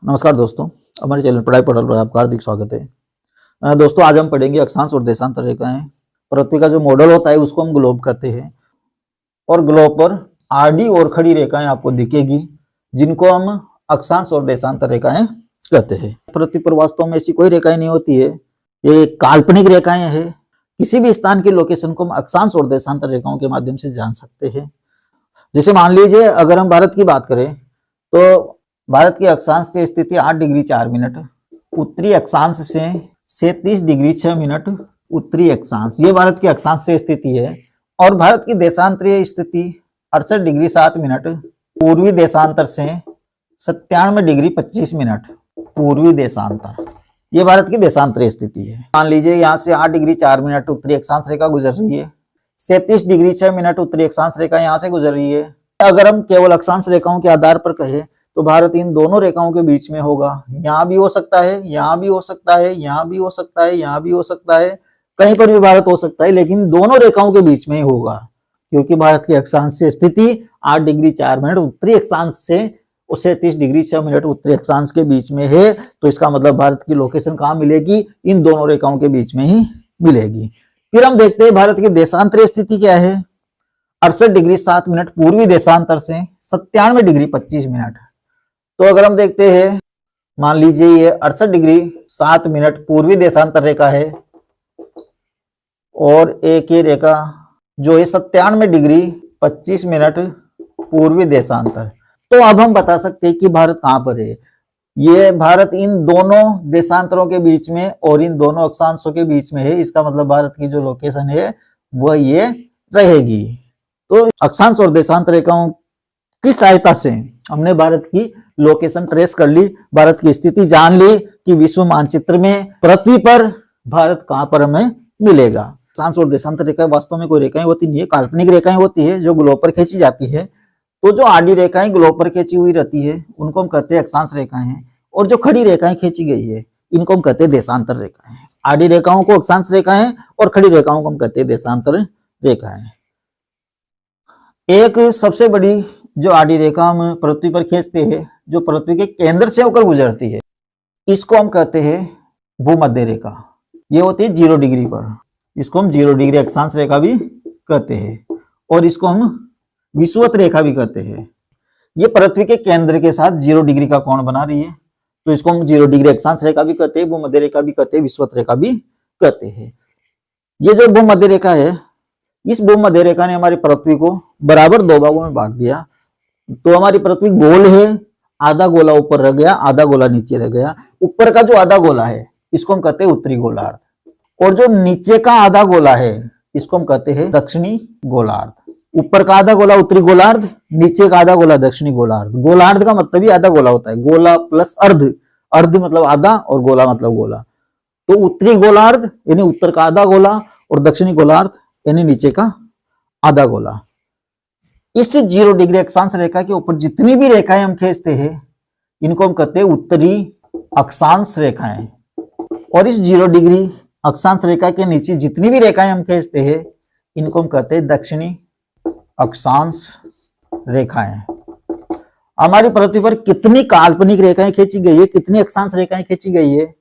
नमस्कार दोस्तों, हमारे चैनल पढ़ाई पोर्टल पर आपका हार्दिक स्वागत है। दोस्तों आज हम पढ़ेंगे अक्षांश और देशांतर रेखाएं। पृथ्वी का जो मॉडल होता है उसको हम ग्लोब कहते हैं और ग्लोब पर आडी और खड़ी रेखाएं आपको दिखेगी जिनको हम अक्षांश और देशांतर रेखाएं कहते हैं। पृथ्वी पर वास्तव में ऐसी कोई रेखाएं नहीं होती है, ये काल्पनिक रेखाएं हैं। किसी भी स्थान की लोकेशन को हम अक्षांश और देशांतर रेखाओं के माध्यम से जान सकते हैं। जैसे मान लीजिए अगर हम भारत की बात करें तो भारत की अक्षांश से स्थिति 8 डिग्री 4 मिनट, उत्तरी अक्षांश से 37 डिग्री 6 मिनट उत्तरी अक्षांश, ये भारत की अक्षांश से स्थिति है। और भारत की देशांतरीय स्थिति 68 डिग्री 7 मिनट, पूर्वी देशांतर से 97 डिग्री 25 मिनट पूर्वी देशांतर, ये भारत की देशांतरीय स्थिति है। मान लीजिए यहाँ से 8 डिग्री 4 मिनट उत्तरी अक्षांश रेखा गुजर रही है, 37 डिग्री 6 मिनट उत्तरी अक्षांश रेखा यहाँ से गुजर रही है। अगर हम केवल अक्षांश रेखाओं के आधार पर कहें तो भारत इन दोनों रेखाओं के बीच में होगा। यहाँ भी हो सकता है, यहाँ भी हो सकता है, यहाँ भी हो सकता है, यहाँ भी हो सकता है, कहीं पर भी भारत हो सकता है, लेकिन दोनों रेखाओं के बीच में ही होगा क्योंकि भारत की अक्षांश से स्थिति 8 डिग्री 4 मिनट उत्तरी अक्षांश से 37 डिग्री 6 मिनट उत्तरी अक्षांश के बीच में है। तो इसका मतलब भारत की लोकेशन कहाँ मिलेगी? इन दोनों रेखाओं के बीच में ही मिलेगी। फिर हम देखते हैं भारत की देशांतरीय स्थिति क्या है। 68 डिग्री 7 मिनट पूर्वी देशांतर से 97 डिग्री 25 मिनट। तो अगर हम देखते हैं, मान लीजिए ये 68 डिग्री 7 मिनट पूर्वी देशांतर रेखा है और एक ये रेखा जो है 97 डिग्री 25 मिनट पूर्वी देशांतर। तो अब हम बता सकते हैं कि भारत कहाँ पर है। ये भारत इन दोनों देशांतरों के बीच में और इन दोनों अक्षांशों के बीच में है। इसका मतलब भारत की जो लोकेशन है वह ये रहेगी। तो अक्षांश और देशांतर रेखाओं की सहायता से हमने भारत की लोकेशन ट्रेस कर ली, भारत की स्थिति जान ली कि विश्व मानचित्र में पृथ्वी पर भारत कहां पर हमें मिलेगा। अक्षांश और देशांतर रेखाएं वास्तव में कोई रेखाएं होती नहीं है, काल्पनिक रेखाएं होती है जो ग्लोब पर खींची जाती है। तो जो आडी रेखाएं ग्लोब पर खींची हुई रहती है उनको हम कहते हैं अक्षांश रेखाएं हैं, और जो खड़ी रेखाएं खींची गई है इनको हम कहते हैं देशांतर रेखाएं। आडी रेखाओं को अक्षांश रेखाएं और खड़ी रेखाओं को हम कहते हैं देशांतर रेखाएं। एक सबसे बड़ी जो आडी रेखा हम पृथ्वी पर खींचते हैं, जो पृथ्वी के केंद्र से होकर गुजरती है, इसको हम कहते हैं भूमध्य रेखा। ये होती है 0 डिग्री पर, इसको हम 0 डिग्री अक्षांश रेखा भी कहते हैं और इसको हम विषुवत रेखा भी कहते हैं। ये पृथ्वी के केंद्र के साथ 0 डिग्री का कोण बना रही है, तो इसको हम 0 डिग्री अक्षांश रेखा भी कहते हैं, भूमध्य रेखा भी कहते हैं, विषुवत रेखा भी कहते हैं। ये जो भूमध्य रेखा है, इस भूमध्य रेखा ने हमारी पृथ्वी को बराबर 2 भागों में बांट दिया। तो हमारी पृथ्वी गोल है, आधा गोला ऊपर रह गया, आधा गोला नीचे रह गया। ऊपर का जो आधा गोला है इसको हम कहते हैं उत्तरी गोलार्ध, और जो नीचे का आधा गोला है इसको हम कहते हैं दक्षिणी गोलार्ध। ऊपर का आधा गोला उत्तरी गोलार्ध, नीचे का आधा गोला दक्षिणी गोलार्ध। गोलार्ध का मतलब ही आधा गोला होता है, गोला प्लस अर्ध, अर्ध मतलब आधा और गोला मतलब गोला। तो उत्तरी गोलार्ध यानी उत्तर का आधा गोला और दक्षिणी गोलार्ध यानी नीचे का आधा गोला। इस 0 डिग्री अक्षांश रेखा के ऊपर जितनी भी रेखाएं हम खींचते हैं इनको हम कहते हैं उत्तरी अक्षांश रेखाएं, और इस 0 डिग्री अक्षांश रेखा के नीचे जितनी भी रेखाएं हम खींचते हैं इनको हम कहते हैं दक्षिणी अक्षांश रेखाएं। हमारी पृथ्वी पर कितनी काल्पनिक रेखाएं खींची गई है, कितनी अक्षांश रेखाएं खींची गई है?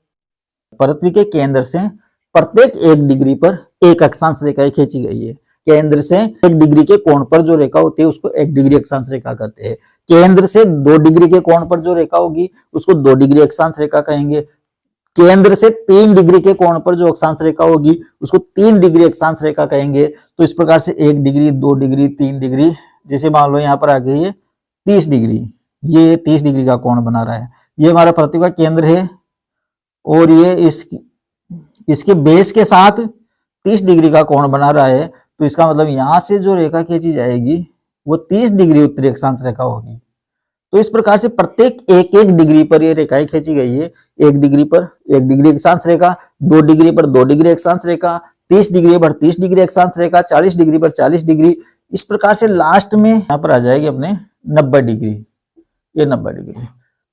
पृथ्वी के केंद्र से प्रत्येक 1 डिग्री पर 1 अक्षांश रेखा खींची गई है। केंद्र से 1 डिग्री के कोण पर जो रेखा होती है उसको 1 डिग्री अक्षांश रेखा कहते हैं। केंद्र से 2 डिग्री के कोण पर जो रेखा होगी उसको 2 डिग्री अक्षांश रेखा कहेंगे। केंद्र से 3 डिग्री के कोण पर जो अक्षांश रेखा होगी उसको 3 डिग्री अक्षांश रेखा कहेंगे। तो इस प्रकार से 1 डिग्री, 2 डिग्री, 3 डिग्री, जैसे मान लो यहाँ पर आ गई है 30 डिग्री, ये 30 डिग्री का कोण बना रहा है। ये हमारा पृथ्वी का केंद्र है और ये इसके बेस के साथ 30 डिग्री का कोण बना रहा है। तो इसका मतलब यहां से जो रेखा खींची जाएगी वो 30 डिग्री उत्तरी अक्षांश रेखा होगी। तो इस प्रकार से प्रत्येक 1-1 डिग्री पर ये रेखाएं खींची गई है। 1 डिग्री पर 1 डिग्री अक्षांश रेखा, 2 डिग्री पर 2 डिग्री अक्षांश रेखा, 30 डिग्री पर 30 डिग्री अक्षांश रेखा, 40 डिग्री पर 40 डिग्री। इस प्रकार से लास्ट में यहाँ पर आ जाएगी अपने 90 डिग्री, ये 90 डिग्री।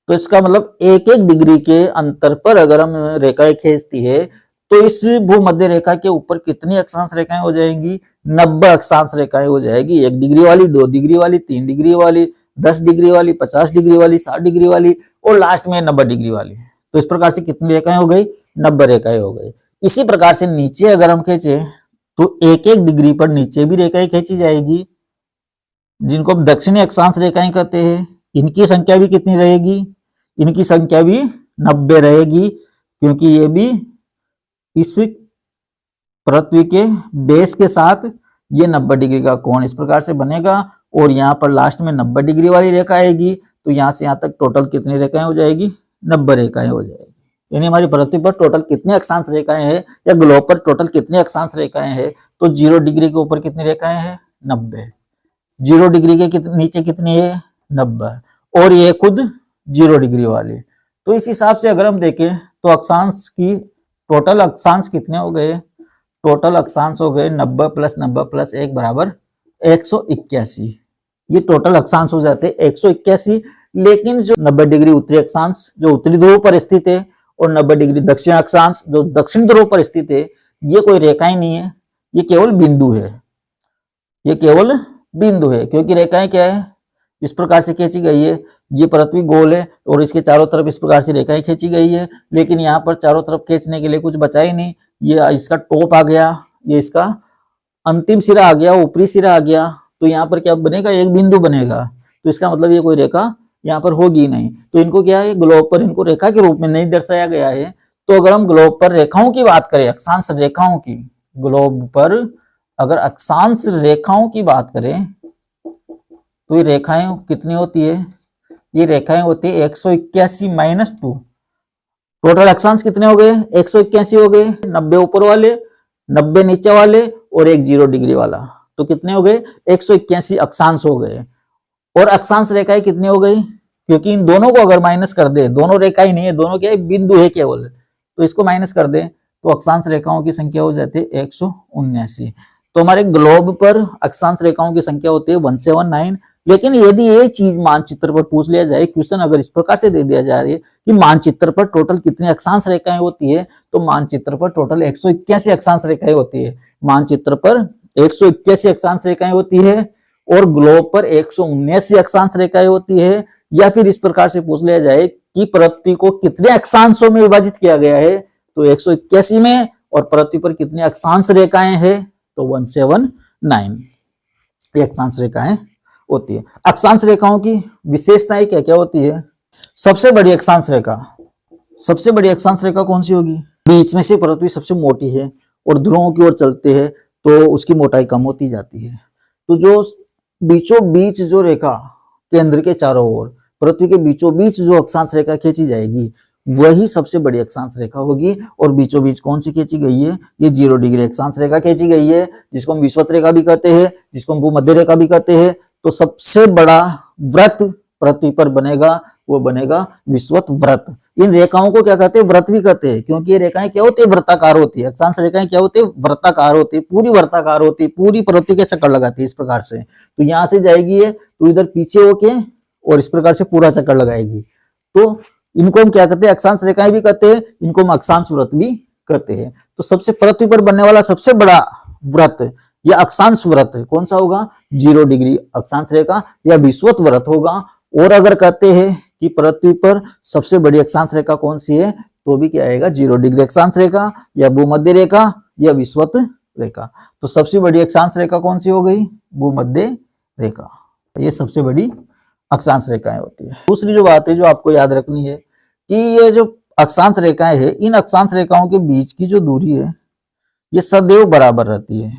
तो इसका मतलब 1-1 डिग्री के अंतर पर अगर हम रेखाएं खींचती है तो इस भूमध्य रेखा के ऊपर कितनी अक्षांश रेखाएं हो जाएंगी? 90 अक्षांश रेखाएं हो जाएगी। 1 डिग्री वाली, 2 डिग्री वाली, 3 डिग्री वाली, 10 डिग्री वाली, 50 डिग्री वाली, 60 डिग्री वाली और लास्ट में 90 डिग्री वाली। तो इस प्रकार से कितनी रेखाएं हो गई? 90 रेखाएं हो गई। इसी प्रकार से नीचे अगर हम खींचे तो एक एक डिग्री पर नीचे भी रेखाएं खींची जाएगी, जिनको हम दक्षिणी अक्षांश रेखाएं कहते हैं। इनकी संख्या भी कितनी रहेगी? इनकी संख्या भी 90 रहेगी, क्योंकि ये भी इस पृथ्वी के बेस के साथ ये 90 डिग्री का कोण इस प्रकार से बनेगा और यहाँ पर लास्ट में 90 डिग्री वाली रेखा आएगी। तो यहाँ से यहाँ तक टोटल कितनी रेखाएं हो जाएगी? 90 रेखाएं हो जाएगी। यानी हमारी पृथ्वी पर टोटल कितनी अक्षांश रेखाएं हैं, या ग्लोब पर टोटल कितनी अक्षांश रेखाएं हैं? तो 0 डिग्री के ऊपर कितनी रेखाएं हैं? 90। 0 डिग्री के नीचे कितनी है? 90। और ये खुद 0 डिग्री वाली। तो इस हिसाब से अगर हम देखें तो अक्षांश की टोटल अक्षांश कितने हो गए? टोटल अक्षांश हो गए 90 + 90 + 1 बराबर 181। ये टोटल अक्षांश हो जाते 181। लेकिन जो 90 डिग्री उत्तरी अक्षांश जो उत्तरी ध्रुव पर स्थित है और 90 डिग्री दक्षिण अक्षांश जो दक्षिण ध्रुव पर स्थित है, ये कोई रेखाएं नहीं है, ये केवल बिंदु है। ये केवल बिंदु है, क्योंकि रेखाएं क्या है? इस प्रकार से खींची गई है। ये पृथ्वी गोल है और इसके चारों तरफ इस प्रकार से रेखाएं खींची गई है, लेकिन यहाँ पर चारों तरफ खींचने के लिए कुछ बचा ही नहीं। ये इसका टॉप आ गया, ये इसका अंतिम सिरा आ गया, ऊपरी सिरा आ गया। तो यहाँ पर क्या बनेगा? एक बिंदु बनेगा। तो इसका मतलब ये कोई रेखा यहाँ पर होगी नहीं। तो इनको क्या है? ग्लोब पर इनको रेखा के रूप में नहीं दर्शाया गया है। तो अगर हम ग्लोब पर रेखाओं की बात करें, अक्षांश रेखाओं की, ग्लोब पर अगर अक्षांश रेखाओं की बात करें तो ये रेखाएं कितनी होती है? ये रेखाएं होती है 181 - 2। टोटल अक्षांश कितने हो गए? 181 हो गए। 90 ऊपर वाले, 90 नीचे वाले और एक 0 डिग्री वाला। तो कितने हो गए? 181 अक्षांश हो गए। और अक्षांश रेखाएं कितनी हो गई? क्योंकि इन दोनों को अगर माइनस कर दे, दोनों रेखाएं नहीं है, दोनों क्या है? बिंदु है केवल। तो इसको माइनस कर दे तो अक्षांश रेखाओं की संख्या हो जाती है 179। तो हमारे ग्लोब पर अक्षांश रेखाओं की संख्या होती है 179। लेकिन यदि ये चीज मानचित्र पर पूछ लिया जाए, क्वेश्चन अगर इस प्रकार से दे दिया जाए कि मानचित्र पर टोटल कितनी अक्षांश रेखाएं होती है, तो मानचित्र पर टोटल 181 अक्षांश रेखाएं होती है। मानचित्र पर 181 अक्षांश रेखाएं होती है और ग्लोब पर 179 अक्षांश रेखाएं होती है। या फिर इस प्रकार से पूछ लिया जाए कि पृथ्वी को कितने अक्षांशों में विभाजित किया गया है, तो 181 में, और पृथ्वी पर कितनी अक्षांश रेखाएं हैं, तो 179 ये अक्षांश रेखाएं होती है। अक्षांश रेखाओं की विशेषताएं क्या क्या होती है? सबसे बड़ी अक्षांश रेखा, सबसे बड़ी अक्षांश रेखा कौन सी होगी? बीच में से पृथ्वी सबसे मोटी है और ध्रुवों की ओर चलते हैं तो उसकी मोटाई कम होती जाती है। तो जो बीचों बीच जो रेखा केंद्र के चारों ओर पृथ्वी के बीचों बीच जो अक्षांश रेखा खींची जाएगी वही सबसे बड़ी अक्षांश रेखा होगी। और बीचों बीच कौन सी खींची गई है? ये 0 डिग्री अक्षांश रेखा खींची गई है, जिसको हम विषुवत रेखा भी कहते हैं, जिसको हम भूमध्य रेखा भी कहते हैं। तो सबसे बड़ा व्रत पृथ्वी पर बनेगा, वो बनेगा विषुवत व्रत। इन रेखाओं को क्या कहते हैं? व्रत भी कहते हैं, क्योंकि ये रेखाएं क्या होती है? वृत्ताकार होती है। अक्षांश रेखाएं क्या होती है? वृत्ताकार होती है, पूरी वृत्ताकार होती है, पूरी पृथ्वी के चक्कर लगाती है इस प्रकार से। तो यहाँ से जाएगी ये, तो इधर पीछे होके और इस प्रकार से पूरा चक्कर लगाएगी। तो इनको हम क्या कहते हैं? अक्षांश रेखाएं भी कहते हैं, इनको हम अक्षांश व्रत भी कहते हैं। तो सबसे पृथ्वी पर बनने वाला सबसे बड़ा व्रत या अक्षांश व्रत कौन सा होगा? 0 डिग्री अक्षांश रेखा या विषुवत व्रत होगा। और अगर कहते हैं कि पृथ्वी पर सबसे बड़ी अक्षांश रेखा कौन सी है, तो भी क्या आएगा? 0 डिग्री अक्षांश रेखा या भूमध्य रेखा या विषुवत रेखा। तो सबसे बड़ी अक्षांश रेखा कौन सी हो गई? भूमध्य रेखा। ये सबसे बड़ी अक्षांश रेखाएं होती है। दूसरी जो बात है जो आपको याद रखनी है कि ये जो अक्षांश रेखाएं है, इन अक्षांश रेखाओं के बीच की जो दूरी है ये सदैव बराबर रहती है।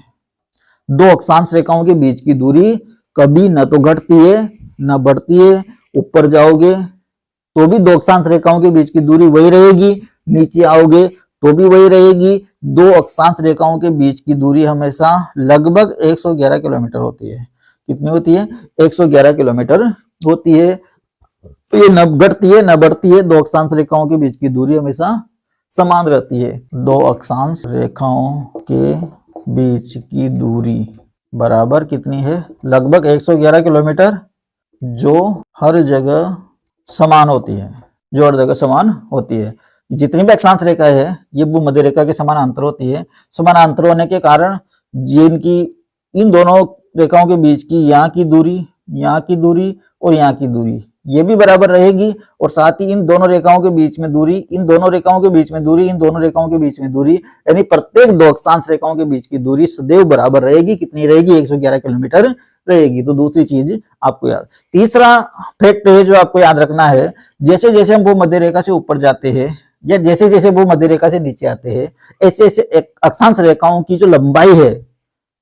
दो अक्षांश रेखाओं के बीच की दूरी कभी न तो घटती है न बढ़ती है। ऊपर जाओगे तो भी दो अक्षांश रेखाओं के बीच की दूरी वही रहेगी, नीचे आओगे तो भी वही रहेगी। दो अक्षांश रेखाओं के बीच की दूरी हमेशा लगभग 111 किलोमीटर होती है। कितनी होती है? 111 किलोमीटर होती है। ये न घटती है न बढ़ती है। दो अक्षांश रेखाओं के बीच की दूरी हमेशा समान रहती है। दो अक्षांश रेखाओं के बीच की दूरी बराबर कितनी है? लगभग 111 किलोमीटर, जो हर जगह समान होती है, जो हर जगह समान होती है। जितनी भी अक्षांश रेखा है ये भूमध्य रेखा के समानांतर होती है। समानांतर होने के कारण जिनकी इन दोनों रेखाओं के बीच की यहाँ की दूरी यहाँ की दूरी और यहाँ की दूरी ये भी बराबर रहेगी, और साथ ही इन दोनों रेखाओं के बीच में दूरी, इन दोनों रेखाओं के बीच में दूरी, इन दोनों रेखाओं के बीच में दूरी, यानी प्रत्येक दो अक्षांश रेखाओं के बीच की दूरी सदैव बराबर रहेगी। कितनी रहेगी? 111 किलोमीटर रहेगी। तो दूसरी चीज आपको याद। तीसरा फैक्ट है जो आपको याद रखना है, जैसे जैसे हम भूमध्य रेखा से ऊपर जाते हैं या जैसे जैसे भूमध्य रेखा से नीचे आते हैं, ऐसे ऐसे अक्षांश रेखाओं की जो लंबाई है,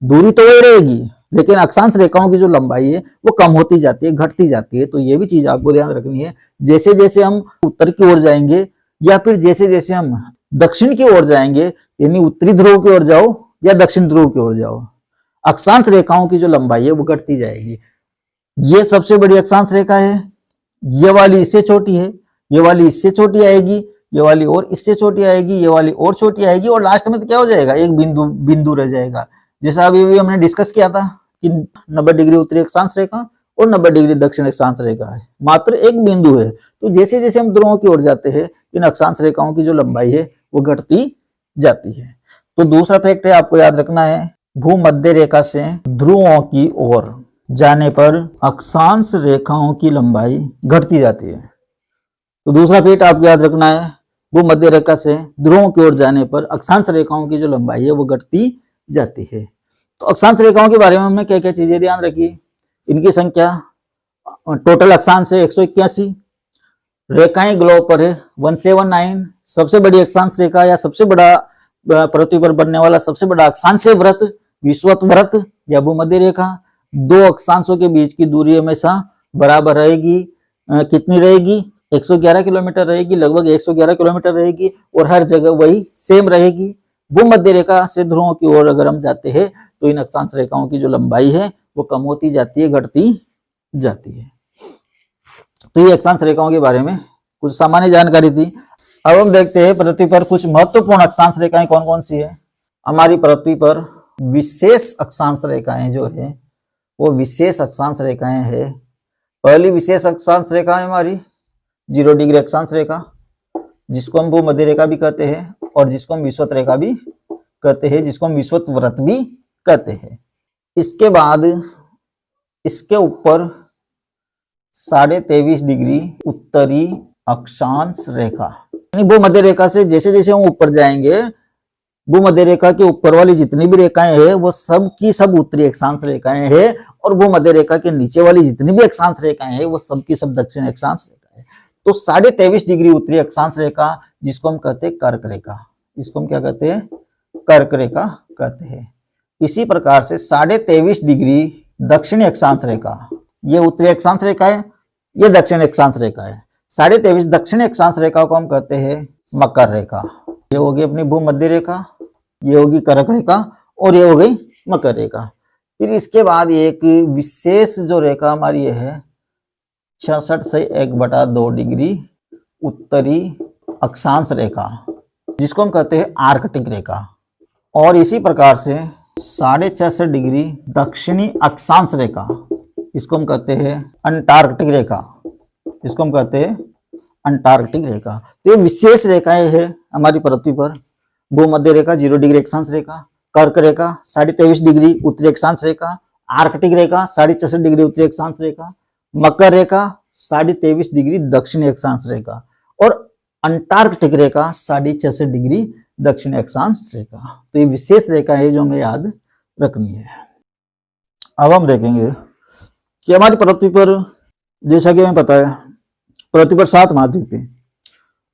दूरी तो वही रहेगी लेकिन अक्षांश रेखाओं की जो लंबाई है वो कम होती जाती है, घटती जाती है। तो ये भी चीज आपको ध्यान रखनी है। जैसे जैसे हम उत्तर की ओर जाएंगे या फिर जैसे जैसे हम दक्षिण की ओर जाएंगे, यानी उत्तरी ध्रुव की ओर जाओ या दक्षिण ध्रुव की ओर जाओ, अक्षांश रेखाओं की जो लंबाई है वो घटती जाएगी। ये सबसे बड़ी अक्षांश रेखा है, ये वाली इससे छोटी है, ये वाली इससे छोटी आएगी, ये वाली और इससे छोटी आएगी, ये वाली और छोटी आएगी, और लास्ट में तो क्या हो जाएगा? एक बिंदु बिंदु रह जाएगा। जैसा अभी भी हमने डिस्कस किया था कि 90 डिग्री उत्तरी अक्षांश रेखा और 90 डिग्री दक्षिण अक्षांश रेखा है, मात्र एक बिंदु है। तो जैसे जैसे हम ध्रुवों की ओर जाते हैं, इन अक्षांश रेखाओं की जो लंबाई है वो घटती जाती है। तो दूसरा फैक्ट है आपको याद रखना है, भूमध्य रेखा से ध्रुवों की ओर जाने पर अक्षांश रेखाओं की लंबाई घटती जाती है। तो दूसरा फैक्ट आपको याद रखना है, भूमध्य रेखा से ध्रुवों की ओर जाने पर अक्षांश रेखाओं की जो लंबाई है वो घटती जाती है। तो अक्षांश रेखाओं के बारे में हमने क्या क्या चीजें ध्यान रखी? इनकी संख्या, टोटल अक्षांश है 181, रेखाएं ग्लोब पर है 179, सबसे बड़ी अक्षांश रेखा या सबसे बड़ा पृथ्वी पर बनने वाला सबसे बड़ा अक्षांश व्रत विषुवत व्रत या भूमध्य रेखा। दो अक्षांशों के बीच की दूरी हमेशा बराबर रहेगी। कितनी रहेगी? 111 किलोमीटर रहेगी, लगभग 111 किलोमीटर रहेगी, और हर जगह वही सेम रहेगी। भूमध्य रेखा से ध्रुवों की ओर अगर हम जाते हैं तो इन अक्षांश रेखाओं की जो लंबाई है वो कम होती जाती है, घटती जाती है। तो ये अक्षांश रेखाओं के बारे में कुछ सामान्य जानकारी थी। अब हम देखते हैं पृथ्वी पर कुछ महत्वपूर्ण अक्षांश रेखाएं कौन कौन सी है। हमारी पृथ्वी पर विशेष अक्षांश रेखाएं जो है वो विशेष अक्षांश रेखाएं है। पहली विशेष अक्षांश रेखा है हमारी 0 डिग्री अक्षांश रेखा, जिसको हम भूमध्य रेखा भी कहते हैं और जिसको हम विषुवत रेखा भी कहते हैं, जिसको हम विषुवत व्रत भी कहते हैं। इसके बाद इसके ऊपर 23.5 डिग्री उत्तरी अक्षांश रेखा, यानी भूमध्य रेखा से जैसे जैसे हम ऊपर जाएंगे, भूमध्य रेखा के ऊपर वाली जितनी भी रेखाएं हैं वो सब की सब उत्तरी अक्षांश रेखाएं हैं, और भूमध्य रेखा के नीचे वाली जितनी भी अक्षांश रेखाएं हैं वो सब की सब दक्षिण अक्षांश रेखा है। तो 23.5 डिग्री उत्तरी अक्षांश रेखा, जिसको हम कहते हैं कर्क रेखा, इसको हम क्या कहते हैं? कर्क रेखा कहते हैं। इसी प्रकार से 23.5 डिग्री दक्षिणी अक्षांश रेखा, ये उत्तरी अक्षांश रेखा है, ये दक्षिण अक्षांश रेखा है। 23.5 दक्षिणी अक्षांश रेखा को हम कहते हैं मकर रेखा। ये होगी अपनी भूमध्य रेखा, ये होगी कर्क रेखा, और ये हो गई मकर रेखा। फिर इसके बाद एक विशेष जो रेखा हमारी ये है 66 से 1/2 डिग्री उत्तरी अक्षांश रेखा, जिसको हम कहते हैं आर्कटिक रेखा। और इसी प्रकार से 66.5 डिग्री दक्षिणी अक्षांश रेखा, इसको हम कहते हैं अंटार्कटिक रेखा, इसको हम कहते हैं अंटार्कटिक रेखा। तो ये विशेष रेखाएं हैं हमारी पृथ्वी पर। भूमध्य रेखा 0 डिग्री अक्षांश रेखा, कर्क रेखा 23.5 डिग्री उत्तरी अक्षांश रेखा, आर्कटिक रेखा 66 डिग्री उत्तरी अक्षांश रेखा, मकर रेखा 23.5 डिग्री दक्षिणी अक्षांश रेखा, और अंटार्कटिक रेखा 66 डिग्री दक्षिणी अक्षांश रेखा। तो ये विशेष रेखा है जो हमें याद रखनी है। अब हम देखेंगे कि हमारी पृथ्वी पर, जैसा कि हमें पता है, पृथ्वी पर 7 महाद्वीप है।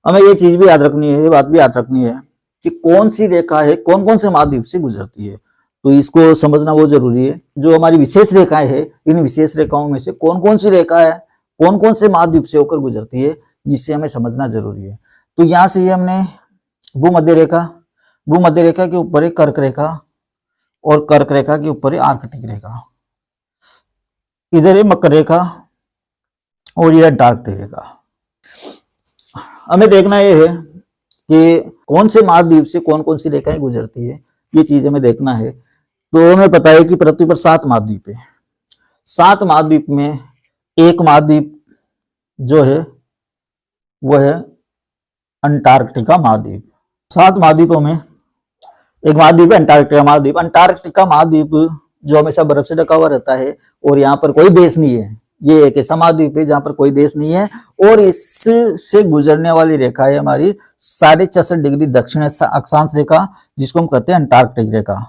हमें ये चीज भी याद रखनी है, ये बात भी याद रखनी है कि कौन सी रेखा है कौन कौन से महाद्वीप से गुजरती है। तो इसको समझना बहुत जरूरी है। जो हमारी विशेष रेखाएं है, इन विशेष रेखाओं में से कौन कौन सी रेखा है कौन कौन से महाद्वीप से होकर गुजरती है, इससे हमें समझना जरूरी है। तो यहाँ से हमने भूमध्य रेखा के ऊपर है कर्क रेखा, और कर्क रेखा के ऊपर है आर्कटिक रेखा, इधर है मकर रेखा, और यह अंटार्कटिक रेखा। हमें देखना यह है कि कौन से महाद्वीप से कौन कौन सी रेखाएं गुजरती है, ये चीज हमें देखना है। तो हमें पता है कि पृथ्वी पर 7 महाद्वीप है। 7 महाद्वीप में एक महाद्वीप जो है वह है अंटार्कटिका महाद्वीप। 7 महाद्वीपों में एक महाद्वीप है अंटार्कटिका महाद्वीप। अंटार्कटिका महाद्वीप जो हमेशा बर्फ से ढका हुआ रहता है और यहाँ पर कोई देश नहीं है। ये एक ऐसा महाद्वीप है जहां पर कोई देश नहीं है और इससे गुजरने वाली रेखा है हमारी 66.5 डिग्री दक्षिण अक्षांश रेखा, जिसको हम कहते हैं अंटार्कटिक रेखा।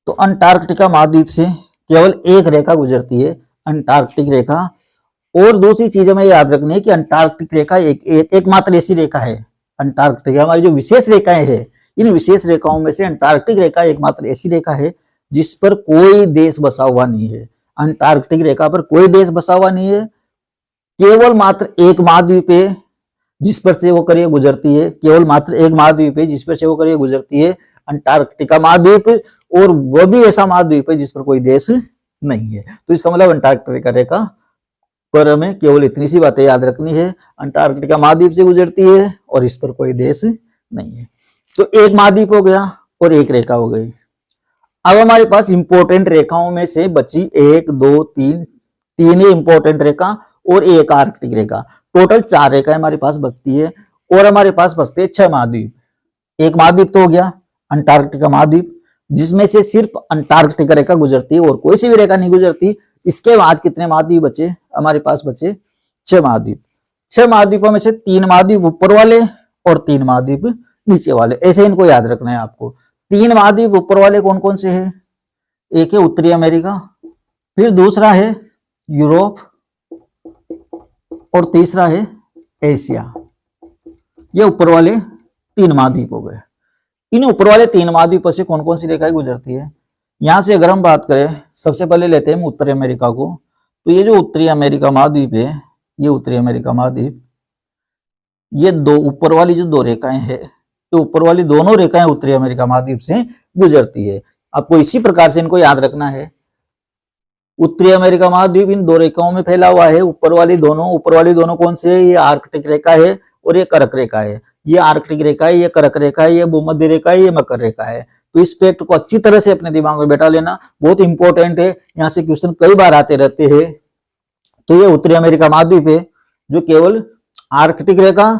तो अंटार्कटिका महाद्वीप से केवल एक रेखा गुजरती है, अंटार्कटिक रेखा। और दूसरी चीज हमें याद रखनी है कि अंटार्कटिक रेखा एकमात्र ऐसी रेखा है, अंटार्कटिका हमारी जो विशेष रेखाएं हैं, इन विशेष रेखाओं में से अंटार्कटिक रेखा एकमात्र ऐसी रेखा है जिस पर कोई देश बसा हुआ नहीं है। अंटार्कटिक रेखा पर कोई देश बसा हुआ नहीं है, केवल मात्र एक महाद्वीप है जिस पर से वो करिए गुजरती है, केवल मात्र एक महाद्वीप है जिस पर से वो करिए गुजरती है, अंटार्कटिका महाद्वीप। और वह भी ऐसा महाद्वीप है जिस पर कोई देश नहीं है। तो इसका मतलब अंटार्कटिका रेखा पर हमें केवल इतनी सी बातें याद रखनी है, अंटार्कटिका महाद्वीप से गुजरती है और इस पर कोई देश नहीं है। तो एक महाद्वीप हो गया और एक रेखा हो गई। अब हमारे पास इंपॉर्टेंट रेखाओं में से बची 1 2 3 तीन ही इंपॉर्टेंट रेखा और एक आर्कटिक रेखा, टोटल 4 रेखाएं हमारे पास बचती है और हमारे पास बचते हैं 6 महाद्वीप। एक महाद्वीप तो हो गया अंटार्कटिका महाद्वीप, जिसमें से सिर्फ अंटार्कटिका रेखा गुजरती है और कोई सी भी रेखा नहीं गुजरती। इसके बाद कितने महाद्वीप बचे हमारे पास? बचे 6 महाद्वीप। 6 महाद्वीपों में से 3 महाद्वीप ऊपर वाले और 3 महाद्वीप नीचे वाले, ऐसे इनको याद रखना है आपको। 3 महाद्वीप ऊपर वाले कौन कौन से हैं? एक है उत्तरी अमेरिका, फिर दूसरा है यूरोप और तीसरा है एशिया। ये ऊपर वाले 3 महाद्वीप हो गए। इन ऊपर वाले 3 महाद्वीपों से कौन कौन सी रेखाएं गुजरती है? यहां से अगर हम बात करें, सबसे पहले लेते हैं उत्तरी अमेरिका को। तो ये जो उत्तरी अमेरिका महाद्वीप है, ये उत्तरी अमेरिका महाद्वीप, ये दो ऊपर वाली जो 2 रेखाएं हैं, तो ऊपर वाली दोनों रेखाएं उत्तरी अमेरिका महाद्वीप से गुजरती है। आपको इसी प्रकार से इनको याद रखना है। उत्तरी अमेरिका महाद्वीप इन 2 रेखाओं में फैला हुआ है। ऊपर वाली दोनों कौन से है? ये आर्कटिक रेखा है और ये कर्क रेखा है। ये आर्कटिक रेखा है, ये कर्क रेखा है, ये भूमध्य रेखा है, ये मकर रेखा है। तो इस फैक्ट को अच्छी तरह से अपने दिमाग में बैठा लेना, बहुत इंपॉर्टेंट है। यहाँ से क्वेश्चन कई बार आते रहते हैं। तो ये उत्तरी अमेरिका महाद्वीप है जो केवल आर्कटिक रेखा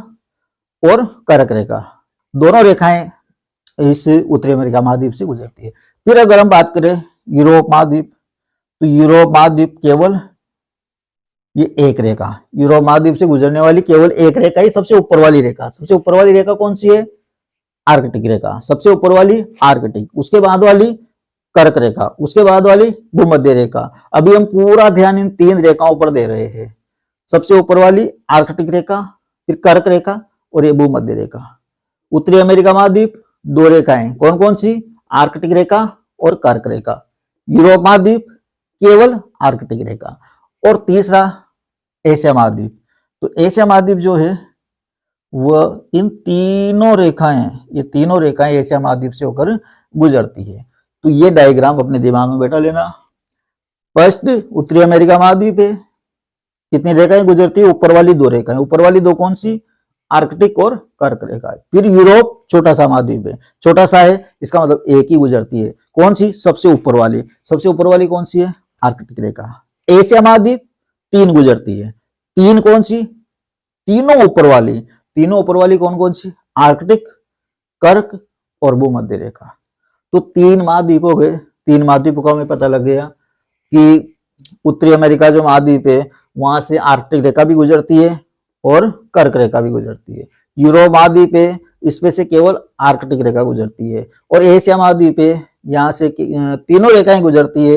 और कर्क रेखा दोनों रेखाएं इस उत्तरी अमेरिका महाद्वीप से गुजरती है। फिर अगर हम बात करें यूरोप महाद्वीप, तो यूरोप महाद्वीप केवल ये एक रेखा, यूरोप महाद्वीप से गुजरने वाली केवल एक रेखा ही, सबसे ऊपर वाली रेखा। सबसे ऊपर वाली रेखा कौन सी है? आर्कटिक रेखा। सबसे ऊपर वाली आर्कटिक, उसके बाद वाली कर्क रेखा, उसके बाद वाली भूमध्य रेखा। अभी हम पूरा ध्यान इन 3 रेखाओं पर दे रहे हैं। सबसे ऊपर वाली आर्कटिक रेखा, फिर कर्क रेखा और ये भूमध्य रेखा। उत्तरी अमेरिका महाद्वीप 2 रेखाएं, कौन कौन सी? आर्कटिक रेखा और कर्क रेखा। यूरोप महाद्वीप केवल आर्कटिक रेखा। और तीसरा एशिया महाद्वीप। तो एशिया महाद्वीप जो है वह इन तीनों रेखाएं, ये तीनों रेखाएं एशिया महाद्वीप से होकर गुजरती है। तो ये डायग्राम अपने दिमाग में बैठा लेना। फर्स्ट उत्तरी अमेरिका महाद्वीप है, कितनी रेखाएं गुजरती है? ऊपर वाली 2 रेखाएं। ऊपर वाली 2 कौन सी? आर्कटिक और कर्क रेखा। फिर यूरोप छोटा सा महाद्वीप है, छोटा सा है इसका मतलब एक ही गुजरती है। कौन सी? सबसे ऊपर वाली। सबसे ऊपर वाली कौन सी है? आर्कटिक रेखा। एशिया महाद्वीप 3 गुजरती है। 3 कौन सी? तीनों ऊपर वाली। तीनों ऊपर वाली कौन कौन सी? आर्कटिक, कर्क और भूमध्य रेखा। तो 3 महाद्वीप हो गए। 3 महाद्वीपों का हमें पता लग गया कि उत्तरी अमेरिका जो महाद्वीप है वहां से आर्कटिक रेखा भी गुजरती है और कर्क रेखा भी गुजरती है। यूरोप महाद्वीप है, इसमें से केवल आर्कटिक रेखा गुजरती है। और एशिया महाद्वीप है, यहाँ से तीनों रेखाएं गुजरती है।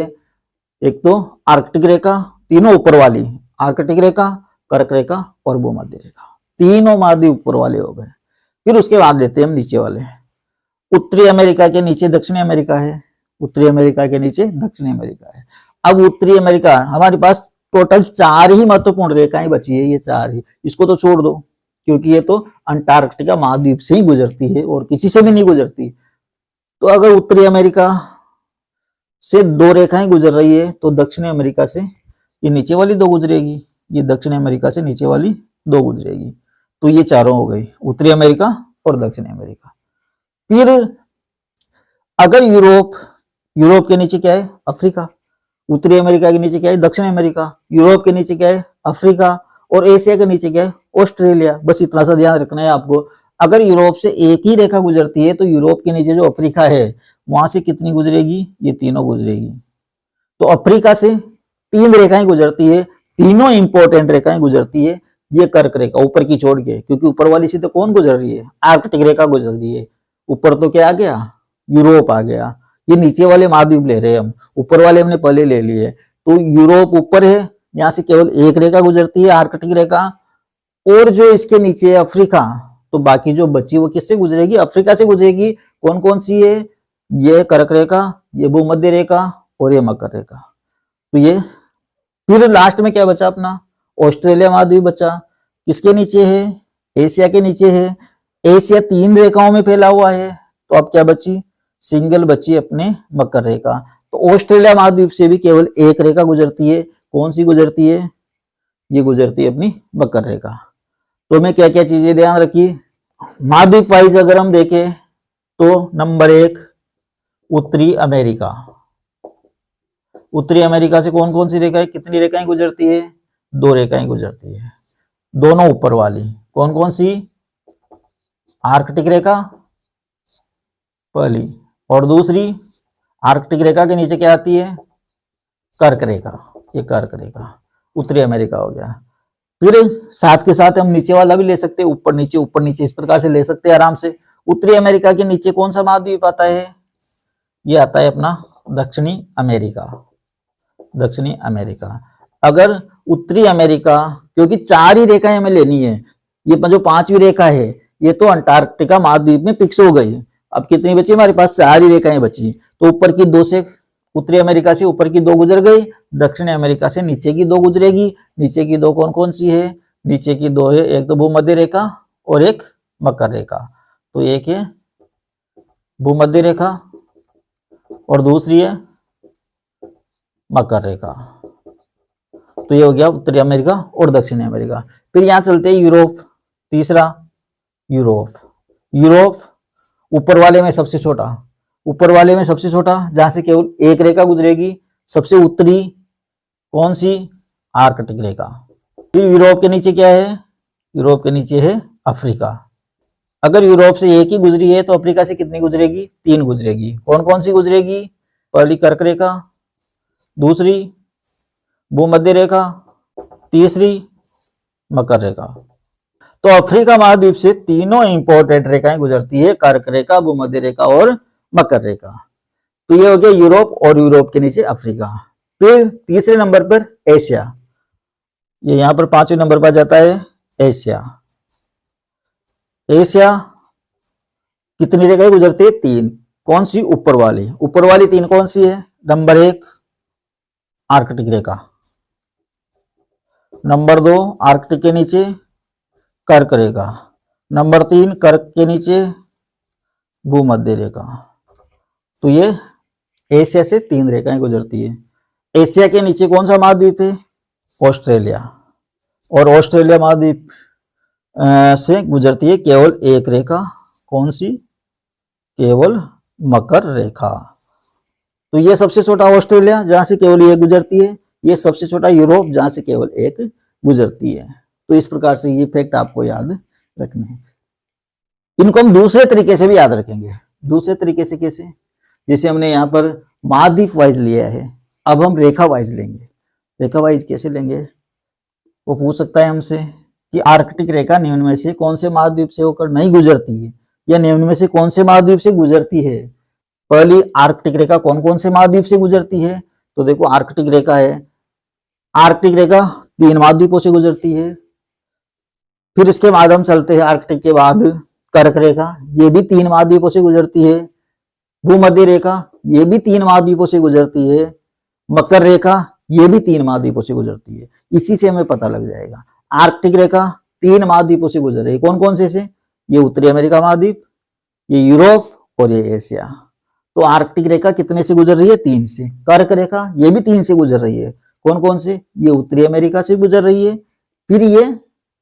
एक तो आर्कटिक रेखा, तीनों ऊपर वाली, आर्कटिक रेखा, कर्क रेखा और भूमध्य रेखा। तीनों महाद्वीप ऊपर वाले हो गए। फिर उसके बाद लेते हैं हम नीचे वाले। उत्तरी अमेरिका के नीचे दक्षिणी अमेरिका है, उत्तरी अमेरिका के नीचे दक्षिणी अमेरिका है। अब उत्तरी अमेरिका हमारे पास टोटल 4 ही महत्वपूर्ण रेखाएं बची है, ये 4 ही। इसको तो छोड़ दो क्योंकि ये तो अंटार्कटिका महाद्वीप से ही गुजरती है और किसी से भी नहीं गुजरती। तो अगर उत्तरी अमेरिका से 2 रेखाएं गुजर रही है तो दक्षिणी अमेरिका से ये नीचे वाली 2 गुजरेगी, ये दक्षिणी अमेरिका से नीचे वाली 2 गुजरेगी। तो ये चारों हो गई, उत्तरी अमेरिका और दक्षिणी अमेरिका। फिर अगर यूरोप के नीचे क्या है? अफ्रीका। उत्तरी अमेरिका के नीचे क्या है? दक्षिण अमेरिका। यूरोप के नीचे क्या है? अफ्रीका। और एशिया के नीचे क्या है? ऑस्ट्रेलिया। बस इतना सा ध्यान रखना है आपको। अगर यूरोप से एक ही रेखा गुजरती है तो यूरोप के नीचे जो अफ्रीका है वहां से कितनी गुजरेगी? ये तीनों गुजरेगी। तो अफ्रीका से 3 रेखाएं गुजरती है, तीनों इंपॉर्टेंट रेखाएं गुजरती है। ये कर्क रेखा ऊपर की छोड़ के, क्योंकि ऊपर वाली से तो कौन गुजर रही है, आर्कटिक रेखा गुजर रही है। ऊपर तो क्या आ गया, यूरोप आ गया। ये नीचे वाले महाद्वीप ले रहे हैं हम, ऊपर वाले हमने पहले ले लिए। तो यूरोप ऊपर है, यहाँ से केवल एक रेखा गुजरती है, आर्कटिक रेखा। और जो इसके नीचे है अफ्रीका, तो बाकी जो बची वो किससे गुजरेगी, अफ्रीका से गुजरेगी। कौन कौन सी है, ये कर्क रेखा, ये भूमध्य रेखा और ये मकर रेखा। तो ये फिर लास्ट में क्या बचा अपना, ऑस्ट्रेलिया महाद्वीप बचा। किसके नीचे है, एशिया के नीचे है। एशिया 3 रेखाओं में फैला हुआ है, तो अब क्या बची, सिंगल बची अपने मकर रेखा। तो ऑस्ट्रेलिया महाद्वीप से भी केवल एक रेखा गुजरती है। कौन सी गुजरती है, ये गुजरती है अपनी मकर रेखा। तो मैं क्या क्या चीजें ध्यान रखी, महाद्वीप वाइज अगर हम देखें तो नंबर 1 उत्तरी अमेरिका। उत्तरी अमेरिका से कौन कौन सी रेखाएं, कितनी रेखाएं गुजरती है, 2 रेखाएं गुजरती है। दोनों ऊपर वाली कौन कौन सी, आर्कटिक रेखा पहली, और दूसरी आर्कटिक रेखा के नीचे क्या आती है, कर्क रेखा। ये कर्क रेखा उत्तरी अमेरिका हो गया। फिर साथ के साथ हम नीचे वाला भी ले सकते हैं, ऊपर नीचे इस प्रकार से ले सकते हैं आराम से। उत्तरी अमेरिका के नीचे कौन सा महाद्वीप आता है, ये आता है अपना दक्षिणी अमेरिका। दक्षिणी अमेरिका। अगर उत्तरी अमेरिका, क्योंकि 4 ही रेखाएं हमें लेनी है, ये जो 5वीं रेखा है ये तो अंटार्कटिका महाद्वीप में फिक्स हो गई। अब कितनी बची हमारे पास, 4 ही रेखाएं बची। तो ऊपर की 2 से, उत्तरी अमेरिका से ऊपर की 2 गुजर गई, दक्षिणी अमेरिका से नीचे की 2 गुजरेगी। नीचे की 2 कौन कौन सी है, नीचे की 2 है, एक तो भूमध्य रेखा और एक मकर रेखा। तो एक है भूमध्य रेखा और दूसरी है मकर रेखा। तो ये हो गया उत्तरी अमेरिका और दक्षिणी अमेरिका। फिर यहां चलते हैं यूरोप, तीसरा यूरोप। यूरोप ऊपर वाले में सबसे छोटा, ऊपर वाले में सबसे छोटा, जहां से केवल एक रेखा गुजरेगी। सबसे उत्तरी कौन सी, आर्कटिक रेखा। फिर यूरोप के नीचे क्या है, यूरोप के नीचे है अफ्रीका। अगर यूरोप से एक ही गुजरी है तो अफ्रीका से कितनी गुजरेगी, 3 गुजरेगी। कौन कौन सी गुजरेगी, पहली कर्क रेखा, दूसरी भूमध्य रेखा, तीसरी मकर रेखा। तो अफ्रीका महाद्वीप से तीनों इंपॉर्टेंट रेखाएं गुजरती है, कर्क रेखा, भूमध्य रेखा और मकर रेखा। तो ये हो गया यूरोप, और यूरोप के नीचे अफ्रीका। फिर तीसरे नंबर पर एशिया, ये यहां पर 5वें नंबर पर जाता है एशिया। एशिया कितनी रेखाएं गुजरती है, 3। कौन सी, ऊपर वाली। ऊपर वाली 3 कौन सी है, नंबर 1 आर्कटिक रेखा, नंबर 2 आर्कटिक के नीचे कर्क रेखा, नंबर 3 कर्क के नीचे भूमध्य रेखा। तो ये एशिया से 3 रेखाएं गुजरती है। एशिया के नीचे कौन सा महाद्वीप है, ऑस्ट्रेलिया। और ऑस्ट्रेलिया महाद्वीप से गुजरती है केवल एक रेखा, कौन सी, केवल मकर रेखा। तो ये सबसे छोटा ऑस्ट्रेलिया, जहां से केवल एक गुजरती है। ये सबसे छोटा यूरोप, जहां से केवल एक गुजरती है। तो इस प्रकार से ये फैक्ट आपको याद रखने हैं। इनको हम दूसरे तरीके से भी याद रखेंगे। दूसरे तरीके से कैसे, जैसे हमने यहाँ पर महाद्वीप वाइज लिया है, अब हम रेखा वाइज लेंगे। रेखा वाइज कैसे लेंगे, वो पूछ सकता है हमसे कि आर्कटिक रेखा निम्न में से कौन से महाद्वीप से होकर नहीं गुजरती है, या निम्न में से कौन से महाद्वीप से गुजरती है। पहली आर्कटिक रेखा कौन कौन से महाद्वीप से गुजरती है, तो देखो आर्कटिक रेखा है, आर्कटिक रेखा 3 महाद्वीपों से गुजरती है। फिर इसके बाद हम चलते हैं आर्कटिक के बाद कर्क रेखा, ये भी 3 महाद्वीपों से गुजरती है। भूमध्य रेखा, ये भी 3 महाद्वीपों से गुजरती है। मकर रेखा, ये भी 3 महाद्वीपों से गुजरती है। इसी से हमें पता लग जाएगा। आर्कटिक रेखा 3 महाद्वीपों से गुजर रही है, कौन कौन से, ये उत्तरी अमेरिका महाद्वीप, ये यूरोप और ये एशिया। तो आर्कटिक रेखा कितने से गुजर रही है, 3 से। कर्क रेखा ये भी 3 से गुजर रही है, कौन कौन से, ये उत्तरी अमेरिका से गुजर रही है, फिर ये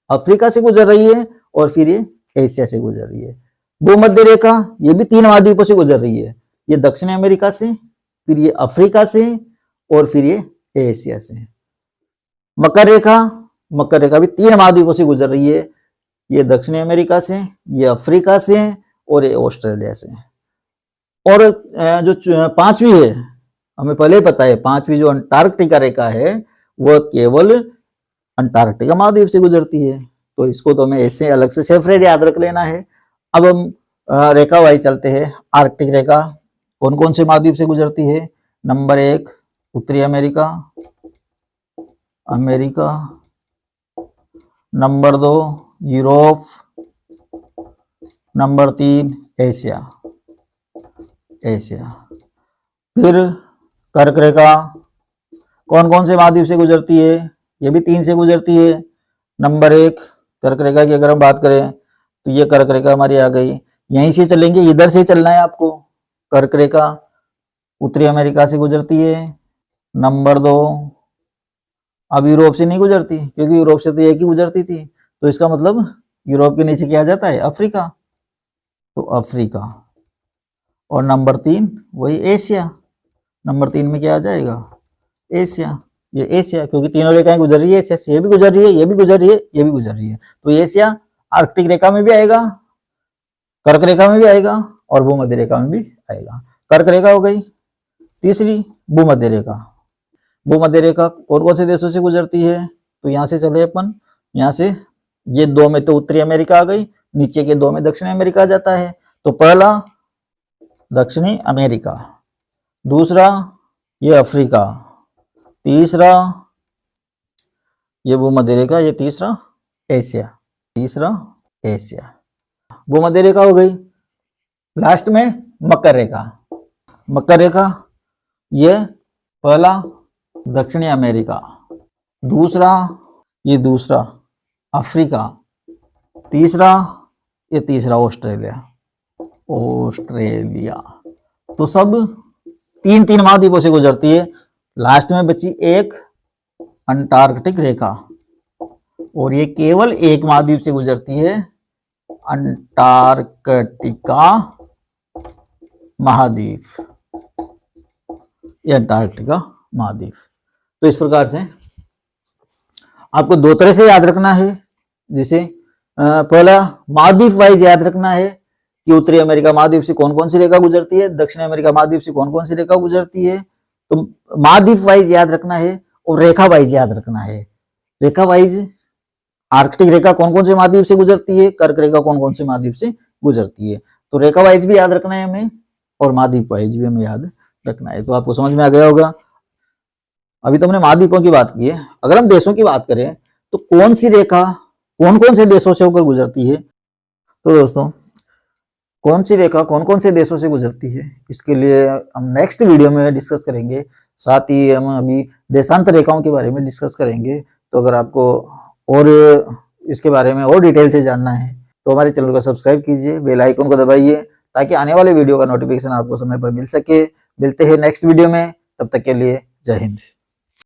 अफ्रीका से गुजर रही है, और फिर ये एशिया से गुजर रही है। भूमध्य रेखा ये भी 3 महाद्वीपों से गुजर रही है, ये दक्षिण अमेरिका से, फिर ये अफ्रीका से, और फिर ये एशिया से। मकर रेखा भी 3 महाद्वीपों से गुजर रही है, ये दक्षिण अमेरिका से, ये अफ्रीका से, और ये ऑस्ट्रेलिया से। और जो 5वीं है हमें पहले ही पता है 5वीं जो अंटार्कटिका रेखा है वो केवल अंटार्कटिका महाद्वीप से गुजरती है, तो इसको तो हमें ऐसे अलग से सेपरेट याद रख लेना है। अब हम रेखा वाइज चलते हैं। आर्कटिक रेखा कौन कौन से महाद्वीप से गुजरती है? नंबर 1 उत्तरी America, number 2 Europe, number 3 Asia. फिर कर्क रेखा कौन कौन से महाद्वीप से गुजरती है? ये भी 3 से गुजरती है। नंबर 1 कर्क रेखा की अगर हम बात करें तो ये कर्क रेखा हमारी आ गई, यहीं से चलेंगे, इधर से चलना है आपको। कर्क रेखा उत्तरी अमेरिका से गुजरती है। नंबर 2 अब यूरोप से नहीं गुजरती, क्योंकि यूरोप से तो एक ही गुजरती थी, तो इसका मतलब यूरोप के नीचे क्या आ जाता है? अफ्रीका, तो अफ्रीका। और नंबर 3 वही एशिया, नंबर 3 में क्या आ जाएगा? एशिया। ये एशिया, क्योंकि तीनों रेखाएं गुजर रही है एशिया से, ये भी गुजर रही है, ये भी गुजर रही है, ये भी गुजर रही है, तो एशिया आर्कटिक रेखा में भी आएगा, कर्क रेखा में भी आएगा और भूमध्य रेखा में भी आएगा। कर्क रेखा हो गई। तीसरी भूमध्य रेखा। भूमध्य रेखा कौन कौन से देशों से गुजरती है? तो यहां से चले अपन, यहां से ये 2 में तो उत्तरी अमेरिका आ गई, नीचे के 2 में दक्षिणी अमेरिका आ जाता है। तो पहला दक्षिणी अमेरिका, दूसरा ये अफ्रीका, तीसरा ये भूमध्य रेखा, ये तीसरा एशिया, भूमध्य रेखा हो गई। लास्ट में मकर रेखा। मकर रेखा ये पहला दक्षिणी अमेरिका, दूसरा ये दूसरा अफ्रीका, तीसरा ये तीसरा ऑस्ट्रेलिया। तो सब 3 महाद्वीपों से गुजरती है। लास्ट में बची एक अंटार्कटिक रेखा, और ये केवल एक महाद्वीप से गुजरती है, अंटार्कटिका महाद्वीप, ये अंटार्कटिका महाद्वीप। तो इस प्रकार से आपको 2 तरह से याद रखना है। जैसे पहला महाद्वीप वाइज याद रखना है कि उत्तरी अमेरिका महाद्वीप से कौन कौन सी रेखा गुजरती है, दक्षिण अमेरिका महाद्वीप से कौन कौन सी रेखा गुजरती है, तो महाद्वीप वाइज याद रखना है और रेखा वाइज याद रखना है। रेखा वाइज आर्कटिक रेखा कौन कौन से महाद्वीप से गुजरती है, कर्क रेखा कौन कौन से महाद्वीप से गुजरती है, तो रेखा वाइज भी याद रखना है हमें और महाद्वीप वाइज भी हमें याद रखना है। तो आपको समझ में आ गया होगा। अभी तो हमने महाद्वीपों की बात की है। अगर हम देशों की बात करें तो कौन सी रेखा कौन कौन से देशों से होकर गुजरती है, तो दोस्तों कौन सी रेखा कौन कौन से देशों से गुजरती है, इसके लिए हम नेक्स्ट वीडियो में डिस्कस करेंगे। साथ ही हम अभी देशांतर रेखाओं के बारे में डिस्कस करेंगे। तो अगर आपको और इसके बारे में और डिटेल से जानना है तो हमारे चैनल को सब्सक्राइब कीजिए, बेल आइकन को दबाइए, ताकि आने वाले वीडियो का नोटिफिकेशन आपको समय पर मिल सके। मिलते हैं नेक्स्ट वीडियो में, तब तक के लिए जय हिंद।